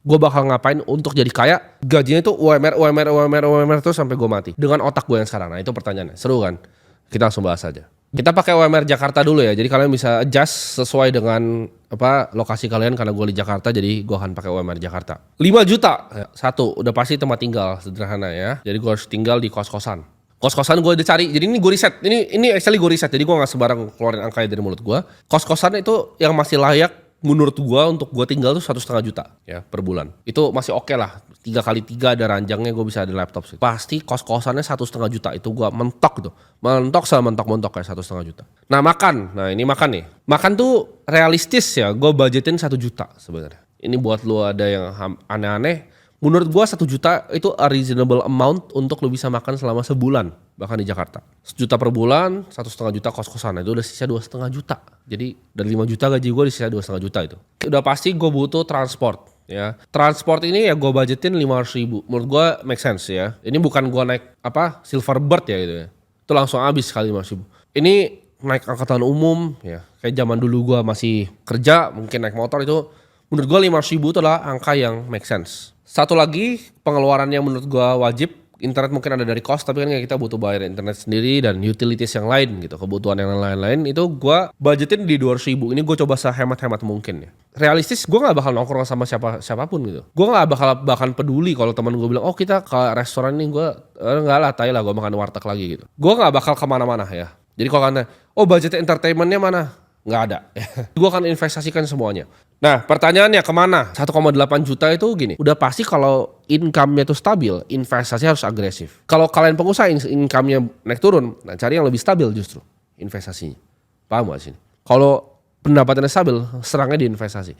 gue bakal ngapain untuk jadi kaya, gajinya itu UMR terus sampai gue mati. Dengan otak gue yang sekarang. Nah itu pertanyaannya, seru kan? Kita langsung bahas aja. Kita pakai UMR Jakarta dulu ya, jadi kalian bisa adjust sesuai dengan lokasi kalian, karena gue di Jakarta jadi gue akan pakai UMR Jakarta. 5 juta, satu, udah pasti tempat tinggal sederhana ya, jadi gue harus tinggal di kos-kosan. Kos-kosan gue udah cari, jadi ini gue riset, ini actually gue riset, jadi gue gak sembarang keluarin angkanya dari mulut gue. Kos-kosan itu yang masih layak menurut gue untuk gue tinggal tuh 1,5 juta ya per bulan. Itu masih oke lah, 3x3 ada ranjangnya, gue bisa ada laptop sih. Pasti kos-kosannya 1,5 juta, itu gue mentok gitu. Mentok sama mentok kayak 1,5 juta. Nah makan, nah ini makan nih. Makan tuh realistis ya, gue budgetin 1 juta sebenarnya. Ini buat lu ada yang aneh-aneh. Menurut gua 1 juta itu a reasonable amount untuk lu bisa makan selama sebulan, bahkan di Jakarta. 1 juta per bulan, 1,5 juta kos-kosan, itu udah sisa 2,5 juta. Jadi dari 5 juta gaji gua disisa 2,5 juta itu. Udah pasti gua butuh transport ya. Transport ini ya gua budgetin 500 ribu. Menurut gua make sense ya. Ini bukan gua naik Silverbird ya gitu ya. Itu langsung habis kali 500 ribu. Ini naik angkutan umum ya. Kayak zaman dulu gua masih kerja, mungkin naik motor itu. Menurut gua 500 ribu itu adalah angka yang make sense. Satu lagi pengeluaran yang menurut gua wajib, internet mungkin ada dari kos, tapi kan kita butuh bayar internet sendiri dan utilities yang lain gitu, kebutuhan yang lain-lain itu gua budgetin di 200 ribu. Ini gua coba sehemat-hemat mungkin ya. Realistis gua nggak bakal nongkrong sama siapapun gitu. Gua nggak bakal bahkan peduli kalau teman gua bilang, oh kita ke restoran nih, gua nggak lah, tai lah gua makan warteg lagi gitu. Gua nggak bakal kemana-mana ya. Jadi kalau kata, oh budget entertainmentnya mana? Nggak ada. Gua akan investasikan semuanya. Nah pertanyaannya kemana? 1,8 juta itu gini, udah pasti kalau income-nya itu stabil, investasi harus agresif. Kalau kalian pengusaha income-nya naik turun, nah cari yang lebih stabil justru investasinya. Paham gak sih? Kalau pendapatannya stabil, serangnya di investasi.